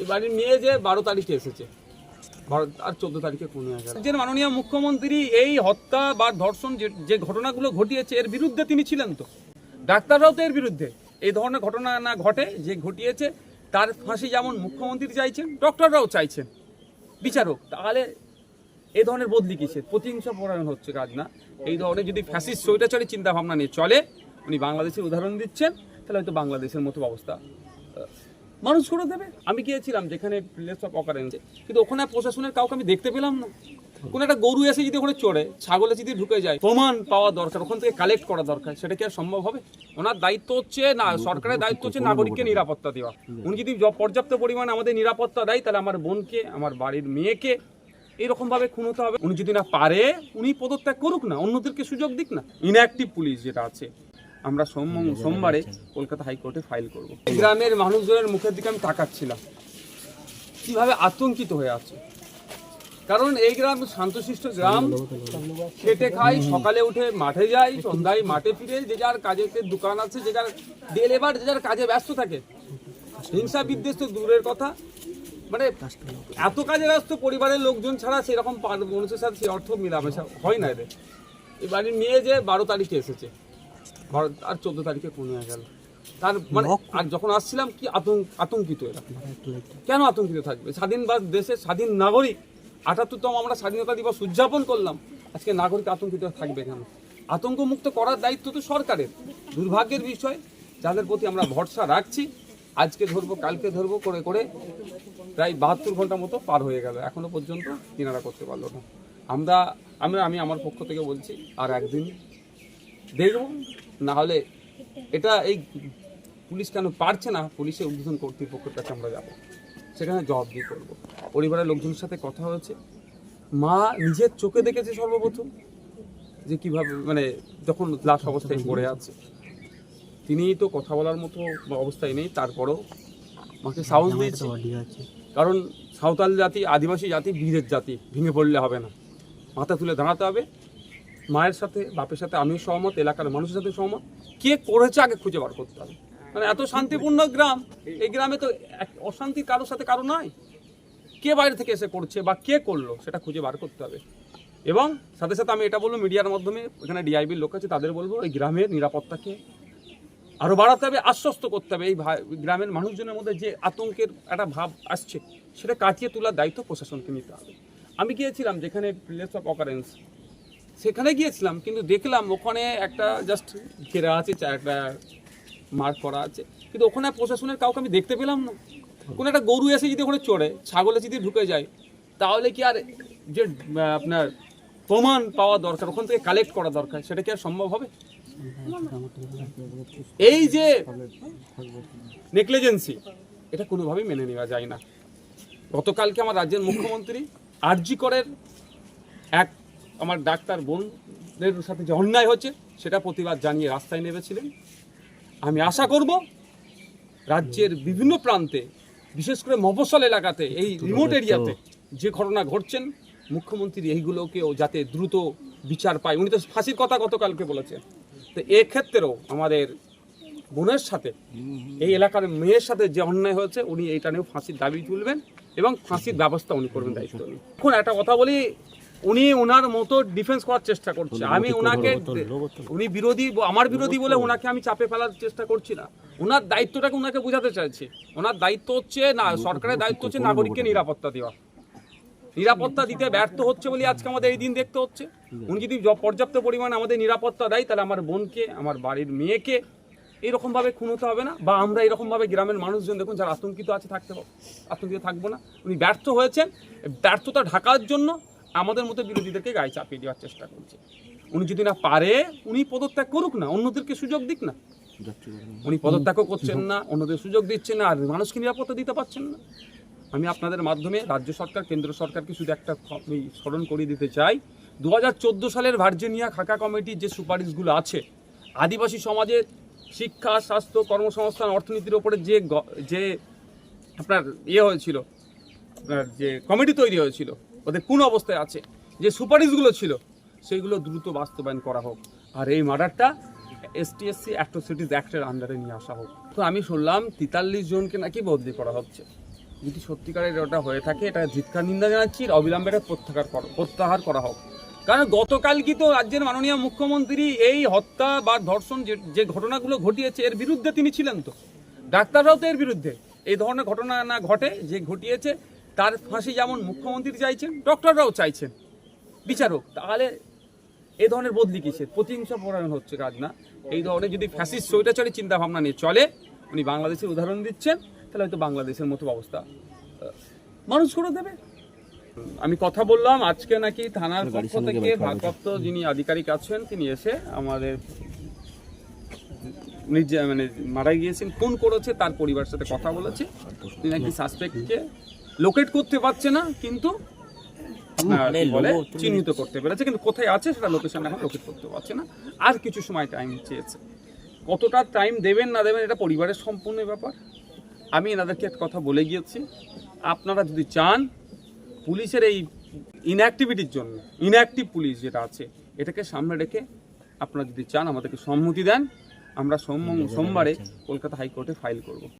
এবারে নিয়ে যে 12 তারিখে এসেছে, আর 14 তারিখে খুন হয়ে গেল। যে মাননীয় মুখ্যমন্ত্রী এই হত্যা বা ধর্ষণ যে ঘটনাগুলো ঘটিয়েছে এর বিরুদ্ধে তিনি ছিলেন, তো ডাক্তাররাও তো এর বিরুদ্ধে। এই ধরনের ঘটনা না ঘটে, যে ঘটিয়েছে তার ফাঁসি যেমন মুখ্যমন্ত্রী চাইছেন, ডক্টররাও চাইছেন, বিচারক। তাহলে এই ধরনের বদলি কিসের? প্রতিহিংসা পরায়ণ হচ্ছে কাজ না। এই ধরনের যদি ফ্যাসিস্ট স্বৈরাচারী চিন্তা ভাবনা নিয়ে চলে, উনি বাংলাদেশের উদাহরণ দিচ্ছেন, তাহলে হয়তো বাংলাদেশের মতো অবস্থা মানুষ করে দেবে। আমি গিয়েছিলাম যেখানে প্লেস অফ অকারেন্স, কিন্তু ওখানে প্রশাসনের কাউকে আমি দেখতে পেলাম না। কোনো একটা গরু এসে যদি ওখানে চড়ে, ছাগলে যদি ঢুকে যায়, প্রমাণ পাওয়া দরকার, ওখান থেকে কালেক্ট করা দরকার। সেটা কি আর সম্ভব হবে? ওনার দায়িত্ব হচ্ছে না, সরকারের দায়িত্ব হচ্ছে নাগরিককে নিরাপত্তা দেওয়া। উনি যদি পর্যাপ্ত পরিমাণে আমাদের নিরাপত্তা দেয়, তাহলে আমার বোনকে, আমার বাড়ির মেয়েকে এরকম ভাবে খুন হতে হবে? উনি যদি না পারে, উনি পদত্যাগ করুক না, অন্যদেরকে সুযোগ দিক না। ইনঅ্যাক্টিভ পুলিশ যেটা আছে, আমরা সোমবারে কলকাতা হাইকোর্টে ফাইল করব। গ্রামের মানুষজনের মুখের দিকে আমি তাকাচ্ছিলাম, কিভাবে আতঙ্কিত হয়ে আছে। কারণ এই গ্রাম শান্তশিষ্ট গ্রাম, খেটে খাই, সকালে উঠে মাঠে যাই, সন্ধ্যায় মাঠে ফিরে, যে যার কাজে দোকান আছে, যে যার ডে লেবার, যে যার কাজে ব্যস্ত থাকে। হিংসা বিদ্বেষ তো দূরের কথা, মানে এত কাজে ব্যস্ত পরিবারের লোকজন ছাড়া সেরকম মানুষের সাথে সে অর্থ মেলামেশা হয় না এদের। এবারে নিয়ে যে 12 তারিখে এসেছে, আর 14 তারিখে খুন হয়ে গেল। তার মানে আর যখন আসছিলাম কি আতঙ্কিত এরা। কেন আতঙ্কিত থাকবে? স্বাধীন দেশের স্বাধীন নাগরিক, ৭৮তম আমরা স্বাধীনতা দিবস উদযাপন করলাম, আজকে নাগরিক আতঙ্কিত থাকবে কেন? আতঙ্ক মুক্ত করার দায়িত্ব তো সরকারের। দুর্ভাগ্যের বিষয়, যাদের প্রতি আমরা ভরসা রাখছি, আজকে ধরবো কালকে ধরবো করে করে প্রায় 72 ঘন্টা মতো পার হয়ে গেল, এখনো পর্যন্ত কিনারা করতে পারলো না। আমি আমার পক্ষ থেকে বলছি, আর একদিন দেখব, না হলে এটা এই পুলিশ কেন পারছে না, পুলিশের ঊর্ধ্বতন কর্তৃপক্ষের কাছে আমরা যাব, সেখানে জবাবদিহি করব। পরিবারের লোকজনের সাথে কথা হয়েছে, মা নিজের চোখে দেখেছে সর্বপ্রথম যে কিভাবে, মানে যখন লাশ অবস্থায় পড়ে আছে, তিনি তো কথা বলার মতো অবস্থায় নেই, তারপরেও মাকে সাহস দিয়েছে। কারণ সাঁওতাল জাতি, আদিবাসী জাতি, বীরের জাতি, ভেঙে পড়লে হবে না, মাথা তুলে দাঁড়াতে হবে। মায়ের সাথে, বাপের সাথে আমিও সহমত, এলাকার মানুষের সাথে সহমত। কে করেছে আগে খুঁজে বার করতে হবে। মানে এত শান্তিপূর্ণ গ্রাম, এই গ্রামে তো অশান্তি কারোর সাথে কারো নাই। কে বাইরে থেকে এসে করছে বা কে করলো, সেটা খুঁজে বার করতে হবে। এবং সাথে সাথে আমি এটা বলবো, মিডিয়ার মাধ্যমে, এখানে ডিআইবির লোক আছে, তাদের বলবো এই গ্রামের নিরাপত্তাকে আরও বাড়াতে হবে, আশ্বস্ত করতে হবে। এই গ্রামের মানুষজনের মধ্যে যে আতঙ্কের একটা ভাব আসছে, সেটা কাটিয়ে তোলার দায়িত্ব প্রশাসনকে নিতে হবে। আমি গিয়েছিলাম যেখানে প্লেস অফ অকারেন্স, সেখানে গিয়েছিলাম, কিন্তু দেখলাম ওখানে একটা জাস্ট ঘেরা আছে, একটা মার্ক করা আছে, কিন্তু ওখানে প্রশাসনের কাউকে আমি দেখতে পেলাম না। কোনো একটা গরু এসে যদি ওখানে চড়ে, ছাগলে যদি ঢুকে যায়, তাহলে কি আর যে আপনার প্রমাণ পাওয়া দরকার, ওখান থেকে কালেক্ট করা দরকার, সেটা কি আর সম্ভব হবে? এই যে নেগলিজেন্সি, এটা কোনোভাবেই মেনে নেওয়া যায় না। গতকালকে আমার রাজ্যের মুখ্যমন্ত্রী আরজি করের আমার ডাক্তার বোনদের সাথে যে অন্যায় হচ্ছে, সেটা প্রতিবাদ জানিয়ে রাস্তায় নেমেছিলেন। আমি আশা করব রাজ্যের বিভিন্ন প্রান্তে, বিশেষ করে মফস্বল এলাকাতে, এই রিমোট এরিয়াতে যে ঘটনা ঘটছেন, মুখ্যমন্ত্রী এইগুলোকেও যাতে দ্রুত বিচার পায়। উনি তো ফাঁসির কথা গতকালকে বলেছেন। তো এক্ষেত্রেও আমাদের বোনের সাথে, এই এলাকার মেয়ের সাথে যে অন্যায় হয়েছে, উনি এইটা নিয়েও ফাঁসির দাবি তুলবেন এবং ফাঁসির ব্যবস্থা উনি করবেন, দায়িত্ব নিয়ে। এখন একটা কথা বলি, উনি ওনার মতো ডিফেন্স করার চেষ্টা করছে। আমি ওনাকে, উনি বিরোধী, আমার বিরোধী বলে ওনাকে আমি চাপে ফেলার চেষ্টা করছি না। ওনার দায়িত্বটাকে ওনাকে বোঝাতে চাইছি। ওনার দায়িত্ব হচ্ছে না, সরকারের দায়িত্ব হচ্ছে নাগরিককে নিরাপত্তা দেওয়া। নিরাপত্তা দিতে ব্যর্থ হচ্ছে বলে আজকে আমাদের এই দিন দেখতে হচ্ছে। উনি যদি পর্যাপ্ত পরিমাণে আমাদের নিরাপত্তা দেয়, তাহলে আমার বোনকে, আমার বাড়ির মেয়েকে এইরকমভাবে খুন হতে হবে না, বা আমরা এরকমভাবে গ্রামের মানুষজন দেখুন যারা আতঙ্কিত আছে, আতঙ্কিত থাকবো না। উনি ব্যর্থ হয়েছেন, ব্যর্থতা ঢাকার জন্য আমাদের মতো বিরোধীদেরকে গায়ে চাপিয়ে দেওয়ার চেষ্টা করছে। উনি যদি না পারে, উনি পদত্যাগ করুক না, অন্যদেরকে সুযোগ দিক না। উনি পদত্যাগও করছেন না, অন্যদের সুযোগ দিচ্ছেন না, আর মানুষকে নিরাপত্তা দিতে পারছেন না। আমি আপনাদের মাধ্যমে রাজ্য সরকার, কেন্দ্র সরকারকে শুধু একটা স্মরণ করিয়ে দিতে চাই, 2014 সালের ভার্জিনিয়া খাকা কমিটির যে সুপারিশগুলো আছে, আদিবাসী সমাজের শিক্ষা, স্বাস্থ্য, কর্মসংস্থান, অর্থনীতির ওপরে যে আপনার হয়েছিল, যে কমিটি তৈরি হয়েছিল, ওদের কোন অবস্থায় আছে, যে সুপারিশগুলো ছিল, সেইগুলো দ্রুত বাস্তবায়ন করা হোক। আর এই মার্ডারটা STSC অ্যাট্রোসিটিস অ্যাক্টের আন্ডারে নিয়ে আসা হোক। তো আমি শুনলাম 43 জনকে নাকি বদলি করা হচ্ছে। যদি সত্যিকারের ওটা হয়ে থাকে এটা ধিক্কার নিন্দা জানাচ্ছি, অবিলম্বে এটা প্রত্যাহার করা হোক। কারণ গতকাল কি তো রাজ্যের মাননীয় মুখ্যমন্ত্রী এই হত্যা বা ধর্ষণ যে ঘটনাগুলো ঘটিয়েছে এর বিরুদ্ধে তিনি ছিলেন তো, ডাক্তাররাও তো এর বিরুদ্ধে। এই ধরনের ঘটনা না ঘটে, যে ঘটিয়েছে তার ফাঁসি যেমন মুখ্যমন্ত্রী চাইছেন, ডক্টররাও চাইছেন বিচারক। তাহলে এই ধরনের বদলি কিসের? প্রতিহিংসা পরায়ণ হচ্ছে কাজ না। এই ধরনের যদি ফ্যাসিস্ট স্বৈরাচারী চিন্তা ভাবনা নিয়ে চলে, উনি বাংলাদেশের উদাহরণ দিচ্ছেন, তাহলে হয়তো বাংলাদেশের মতো অবস্থা মানুষ করে দেবে। আমি কথা বললাম, আজকে নাকি থানার পক্ষ থেকে ভারপ্রাপ্ত যিনি আধিকারিক আছেন তিনি এসে আমাদের মানে মারা গিয়েছেন কোন করেছে তার পরিবারের সাথে কথা বলেছে। তিনি নাকি সাসপেক্টকে লোকেট করতে পারছে না, কিন্তু চিহ্নিত করতে পেরেছে, কিন্তু কোথায় আছে সেটা লোকেশন এখন লোকেট করতে পারছে না। আর কিছু সময় টাইম চেয়েছে। কতটা টাইম দেবেন না দেবেন এটা পরিবারের সম্পূর্ণ ব্যাপার। আমি এনাদেরকে একটা কথা বলে গিয়েছি, আপনারা যদি চান পুলিশের এই ইনঅ্যাক্টিভিটির জন্য, ইনঅ্যাক্টিভ পুলিশ যেটা আছে এটাকে সামনে রেখে আপনারা যদি চান আমাদেরকে সম্মতি দেন, আমরা সোমবারে কলকাতা হাইকোর্টে ফাইল করব।